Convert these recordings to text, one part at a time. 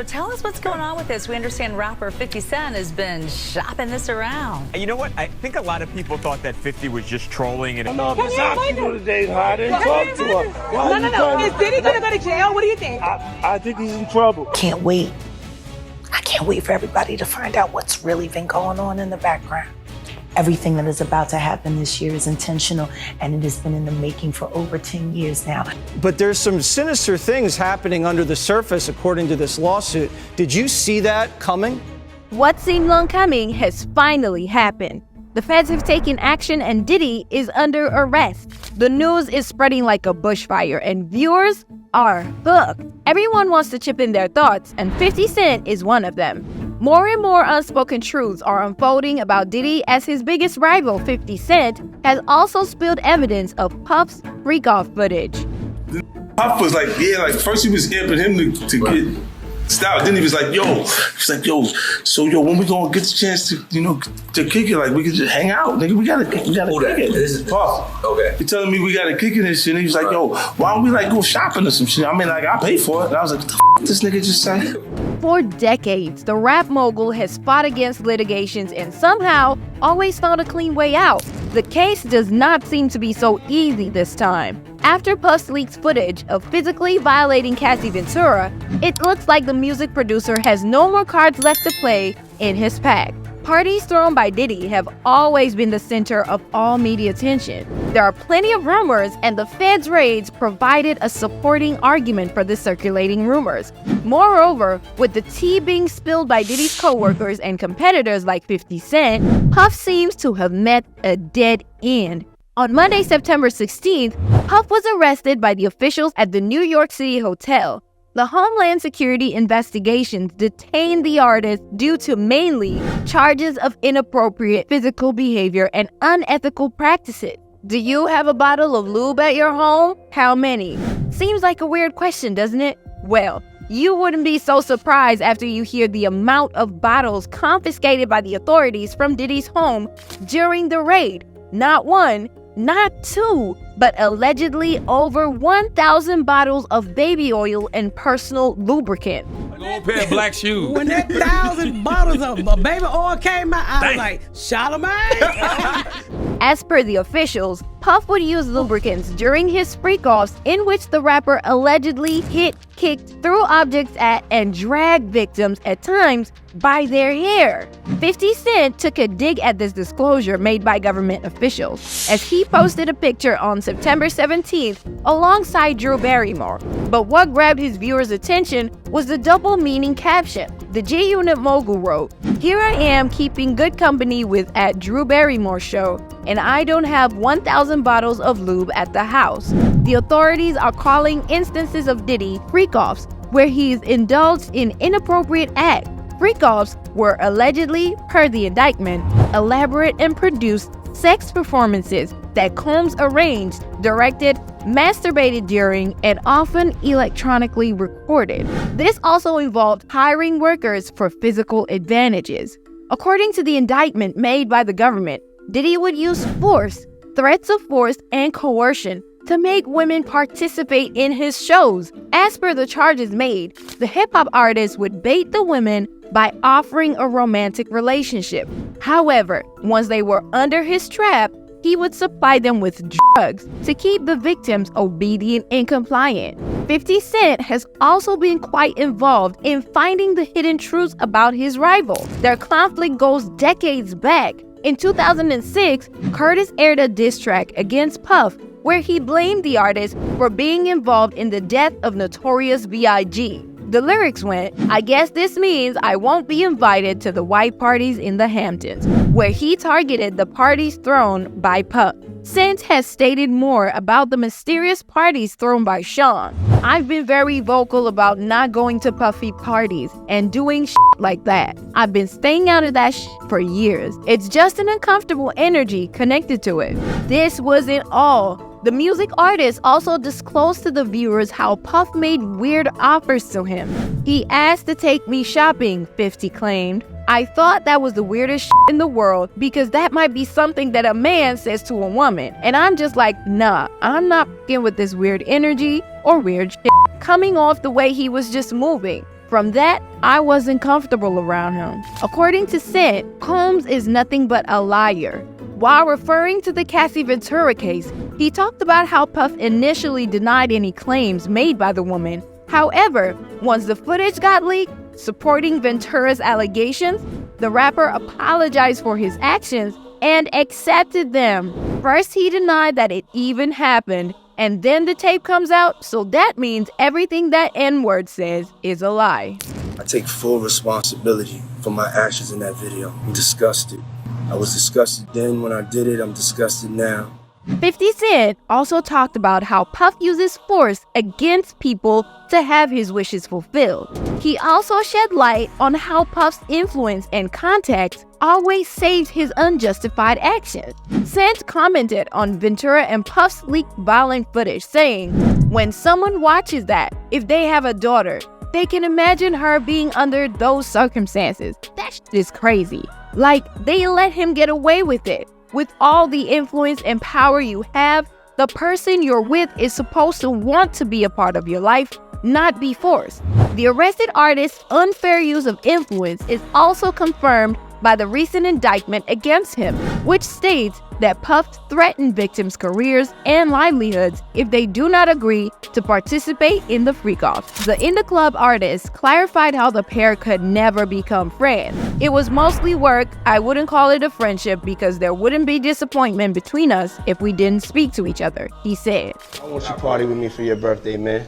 So tell us what's going on with this. We understand rapper 50 Cent has been shopping this around. You know what? I think a lot of people thought that 50 was just trolling. And No, if it's hot, you know the day's hot. And talk to her. No. Is Diddy gonna go to jail? What do you think? I think he's in trouble. Can't wait. I can't wait for everybody to find out what's really been going on in the background. Everything that is about to happen this year is intentional, and it has been in the making for over 10 years now. But there's some sinister things happening under the surface, according to this lawsuit. Did you see that coming? What seemed long coming has finally happened. The feds have taken action and Diddy is under arrest. The news is spreading like a bushfire and viewers are hooked. Everyone wants to chip in their thoughts and 50 Cent is one of them. More and more unspoken truths are unfolding about Diddy as his biggest rival, 50 Cent, has also spilled evidence of Puff's freak-off footage. Puff was like, first he was amping him to get style. Then he was like, so when we gonna get the chance to kick it? Like, we could just hang out, nigga. We gotta kick it. This is Puff. Okay. He telling me we gotta kick it and shit. And he was like, why don't we go shopping or some shit? I mean, I pay for it. And I was like, what the f this nigga just say? For decades, the rap mogul has fought against litigations and somehow always found a clean way out. The case does not seem to be so easy this time. After Puff leaks footage of physically violating Cassie Ventura, it looks like the music producer has no more cards left to play in his pack. Parties thrown by Diddy have always been the center of all media attention. There are plenty of rumors, and the feds' raids provided a supporting argument for the circulating rumors. Moreover, with the tea being spilled by Diddy's co-workers and competitors like 50 Cent, Puff seems to have met a dead end. On Monday, September 16th, Puff was arrested by the officials at the New York City hotel. The Homeland Security investigations detained the artist due to mainly charges of inappropriate physical behavior and unethical practices. Do you have a bottle of lube at your home? How many? Seems like a weird question, doesn't it? Well, you wouldn't be so surprised after you hear the amount of bottles confiscated by the authorities from Diddy's home during the raid. Not one, not two, but allegedly over 1,000 bottles of baby oil and personal lubricant. Old pair of black shoes. When that 1,000 bottles of baby oil came out, I was like, Charlamagne. As per the officials, Puff would use lubricants during his freak-offs in which the rapper allegedly hit, kicked, threw objects at, and dragged victims at times by their hair. 50 Cent took a dig at this disclosure made by government officials, as he posted a picture on September 17th alongside Drew Barrymore. But what grabbed his viewers' attention was the double-meaning caption. The G-Unit mogul wrote, "Here I am keeping good company with at Drew Barrymore show, and I don't have 1,000 bottles of lube at the house." The authorities are calling instances of Diddy freak-offs, where he's indulged in inappropriate acts. Freak-offs were allegedly, per the indictment, elaborate and produced sex performances that Combs arranged, directed, masturbated during, and often electronically recorded. This also involved hiring workers for physical advantages. According to the indictment made by the government, Diddy would use force, threats of force, and coercion to make women participate in his shows. As per the charges made, the hip-hop artist would bait the women by offering a romantic relationship. However, once they were under his trap, he would supply them with drugs to keep the victims obedient and compliant. 50 Cent has also been quite involved in finding the hidden truths about his rival. Their conflict goes decades back. In 2006, Curtis aired a diss track against Puff, where he blamed the artist for being involved in the death of Notorious B.I.G. The lyrics went, "I guess this means I won't be invited to the white parties in the Hamptons," where he targeted the parties thrown by Puff. Cent has stated more about the mysterious parties thrown by Sean. "I've been very vocal about not going to Puffy parties and doing shit like that. I've been staying out of that shit for years. It's just an uncomfortable energy connected to it." This wasn't all. The music artist also disclosed to the viewers how Puff made weird offers to him. "He asked to take me shopping," 50 claimed. "I thought that was the weirdest shit in the world because that might be something that a man says to a woman. And I'm just like, nah, I'm not f***ing with this weird energy or weird shit." Coming off the way he was just moving, From that, I wasn't comfortable around him. According to Cent, Combs is nothing but a liar. While referring to the Cassie Ventura case, he talked about how Puff initially denied any claims made by the woman. However, once the footage got leaked supporting Ventura's allegations, the rapper apologized for his actions and accepted them. First, he denied that it even happened, and then the tape comes out, so that means everything that N-word says is a lie. I take full responsibility for my actions in that video. I'm disgusted. I was disgusted then when I did it. I'm disgusted now. 50 Cent also talked about how Puff uses force against people to have his wishes fulfilled. He also shed light on how Puff's influence and contacts always saved his unjustified actions. Cent commented on Ventura and Puff's leaked violent footage, saying, "When someone watches that, if they have a daughter, they can imagine her being under those circumstances. That shit is crazy. Like, they let him get away with it. With all the influence and power you have, the person you're with is supposed to want to be a part of your life, not be forced." The arrested artist's unfair use of influence is also confirmed by the recent indictment against him, which states that Puff threatened victims' careers and livelihoods if they do not agree to participate in the freak-offs. The In the Club artist clarified how the pair could never become friends. "It was mostly work. I wouldn't call it a friendship because there wouldn't be disappointment between us if we didn't speak to each other," he said. I want you to party with me for your birthday, man.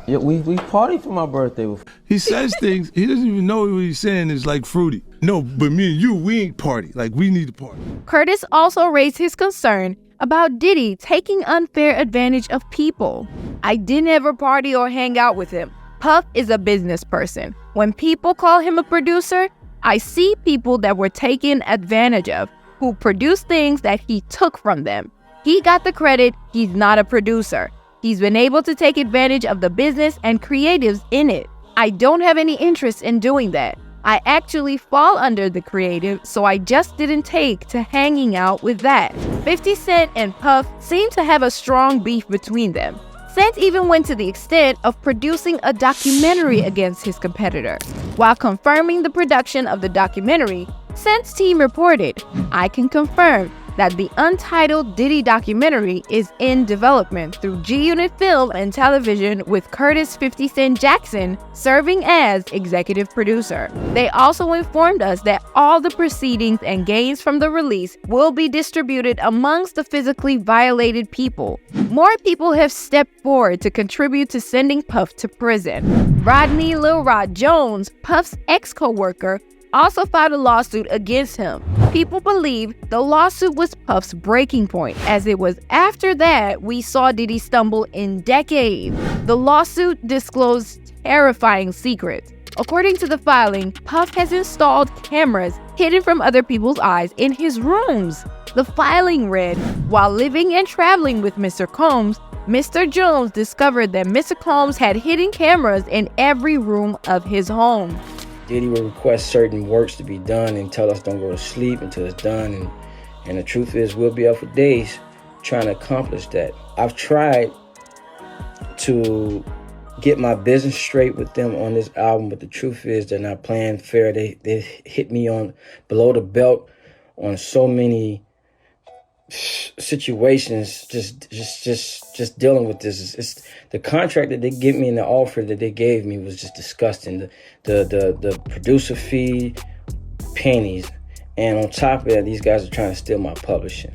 We party for my birthday. He says things, he doesn't even know what he's saying is like fruity. No, but me and you, we ain't party. Like, we need to party. Curtis also raised his concern about Diddy taking unfair advantage of people. "I didn't ever party or hang out with him. Puff is a business person. When people call him a producer, I see people that were taken advantage of, who produced things that he took from them. He got the credit, he's not a producer. He's been able to take advantage of the business and creatives in it. I don't have any interest in doing that. I actually fall under the creative, so I just didn't take to hanging out with that." 50 Cent and Puff seem to have a strong beef between them. Cent even went to the extent of producing a documentary against his competitor. While confirming the production of the documentary, Cent's team reported, "I can confirm that the untitled Diddy documentary is in development through G-Unit Film and Television, with Curtis 50 Cent Jackson serving as executive producer. They also informed us that all the proceedings and gains from the release will be distributed amongst the physically violated people." More people have stepped forward to contribute to sending Puff to prison. Rodney Lil Rod Jones, Puff's ex-co-worker, also filed a lawsuit against him. People believe the lawsuit was Puff's breaking point, as it was after that we saw Diddy stumble in decades. The lawsuit disclosed terrifying secrets. According to the filing, Puff has installed cameras hidden from other people's eyes in his rooms. The filing read, "While living and traveling with Mr. Combs, Mr. Jones discovered that Mr. Combs had hidden cameras in every room of his home." Diddy will request certain works to be done and tell us don't go to sleep until it's done. And the truth is, we'll be up for days trying to accomplish that. I've tried to get my business straight with them on this album, but the truth is they're not playing fair. They hit me on below the belt on so many situations, just dealing with this. It's the contract that they give me and the offer that they gave me was just disgusting. The producer fee, pennies, and on top of that, these guys are trying to steal my publishing.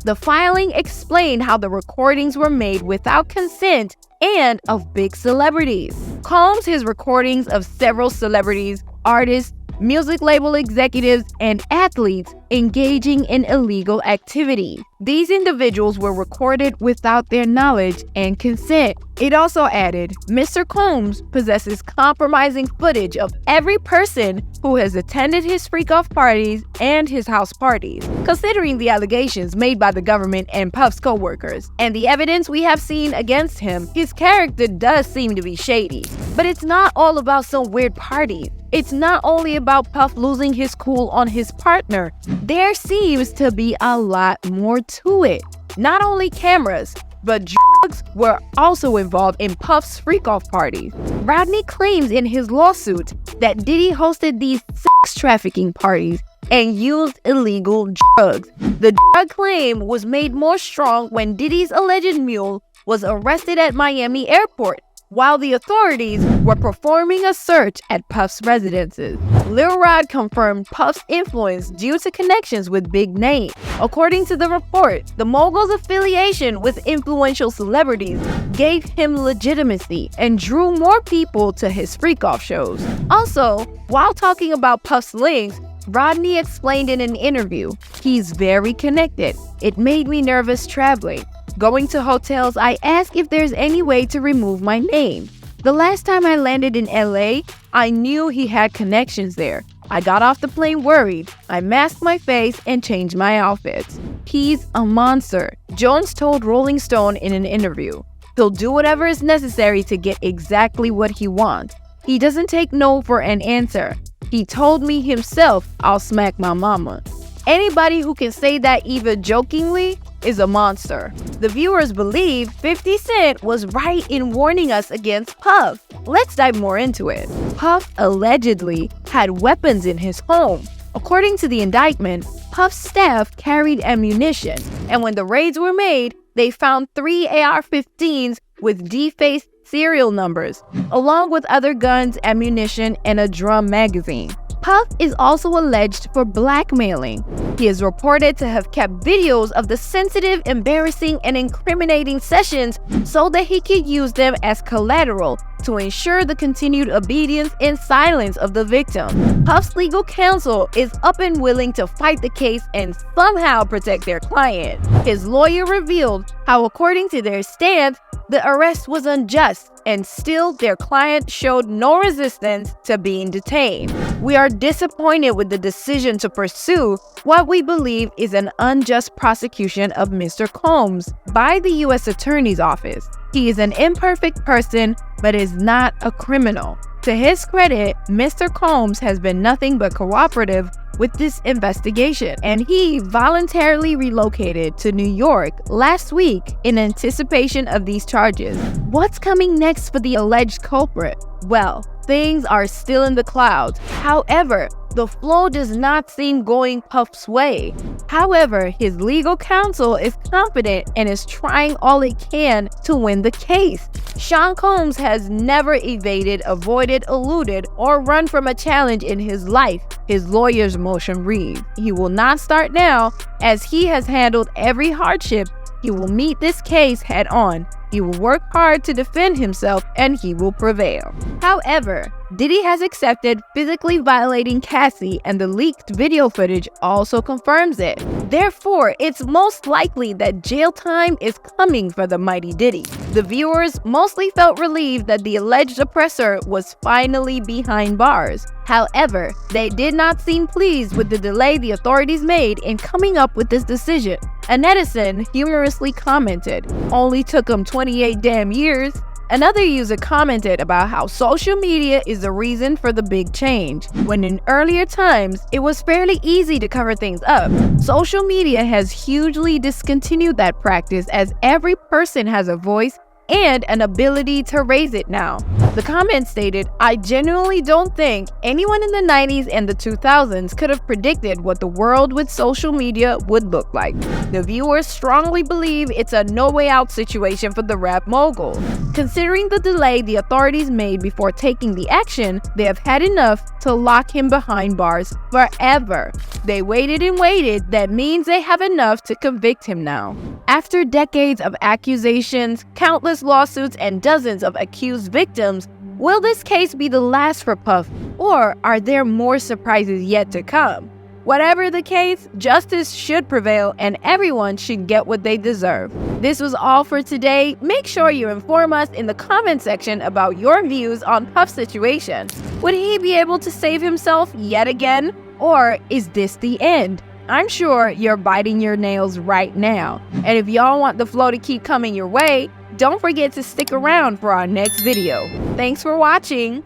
The filing explained how the recordings were made without consent and of big celebrities. Combs his recordings of several celebrities, artists, music label executives, and athletes engaging in illegal activity. These individuals were recorded without their knowledge and consent. It also added, Mr. Combs possesses compromising footage of every person who has attended his freak-off parties and his house parties. Considering the allegations made by the government and Puff's co-workers, and the evidence we have seen against him, his character does seem to be shady. But it's not all about some weird parties. It's not only about Puff losing his cool on his partner. There seems to be a lot more to it. Not only cameras, but drugs were also involved in Puff's freak-off parties. Rodney claims in his lawsuit that Diddy hosted these sex trafficking parties and used illegal drugs. The drug claim was made more strong when Diddy's alleged mule was arrested at Miami airport, while the authorities were performing a search at Puff's residences. Lil Rod confirmed Puff's influence due to connections with big names. According to the report, the mogul's affiliation with influential celebrities gave him legitimacy and drew more people to his freak-off shows. Also, while talking about Puff's links, Rodney explained in an interview, "He's very connected. It made me nervous traveling. Going to hotels, I ask if there's any way to remove my name. The last time I landed in LA, I knew he had connections there. I got off the plane worried. I masked my face and changed my outfits. He's a monster," Jones told Rolling Stone in an interview. "He'll do whatever is necessary to get exactly what he wants. He doesn't take no for an answer. He told me himself, I'll smack my mama." Anybody who can say that even jokingly is a monster. The viewers believe 50 Cent was right in warning us against Puff. Let's dive more into it. Puff allegedly had weapons in his home. According to the indictment, Puff's staff carried ammunition, and when the raids were made, they found 3 AR-15s with defaced serial numbers, along with other guns, ammunition, and a drum magazine. Puff is also alleged for blackmailing. He is reported to have kept videos of the sensitive, embarrassing, and incriminating sessions so that he could use them as collateral to ensure the continued obedience and silence of the victim. Puff's legal counsel is up and willing to fight the case and somehow protect their client. His lawyer revealed how, according to their stance, the arrest was unjust, and still their client showed no resistance to being detained. "We are disappointed with the decision to pursue what we believe is an unjust prosecution of Mr. Combs by the U.S. Attorney's Office. He is an imperfect person, but is not a criminal." To his credit, Mr. Combs has been nothing but cooperative with this investigation, and he voluntarily relocated to New York last week in anticipation of these charges. What's coming next for the alleged culprit? Well, things are still in the clouds. However, the flow does not seem going Puff's way. However, his legal counsel is confident and is trying all it can to win the case. Sean Combs has never evaded, avoided, eluded, or run from a challenge in his life, his lawyer's motion reads. He will not start now, as he has handled every hardship. He will meet this case head on. He will work hard to defend himself, and he will prevail. However, Diddy has accepted physically violating Cassie, and the leaked video footage also confirms it. Therefore, it's most likely that jail time is coming for the mighty Diddy. The viewers mostly felt relieved that the alleged oppressor was finally behind bars. However, they did not seem pleased with the delay the authorities made in coming up with this decision. A netizen humorously commented, "Only took him 28 damn years." Another user commented about how social media is the reason for the big change, when in earlier times, it was fairly easy to cover things up. Social media has hugely discontinued that practice, as every person has a voice and an ability to raise it now. The comment stated, "I genuinely don't think anyone in the 90s and the 2000s could have predicted what the world with social media would look like." The viewers strongly believe it's a no-way-out situation for the rap mogul. Considering the delay the authorities made before taking the action, they have had enough to lock him behind bars forever. They waited and waited. That means they have enough to convict him now. After decades of accusations, countless lawsuits, and dozens of accused victims, will this case be the last for Puff, or are there more surprises yet to come? Whatever the case, justice should prevail and everyone should get what they deserve. This was all for today. Make sure you inform us in the comment section about your views on Puff's situation. Would he be able to save himself yet again? Or is this the end? I'm sure you're biting your nails right now. And if y'all want the flow to keep coming your way, don't forget to stick around for our next video. Thanks for watching.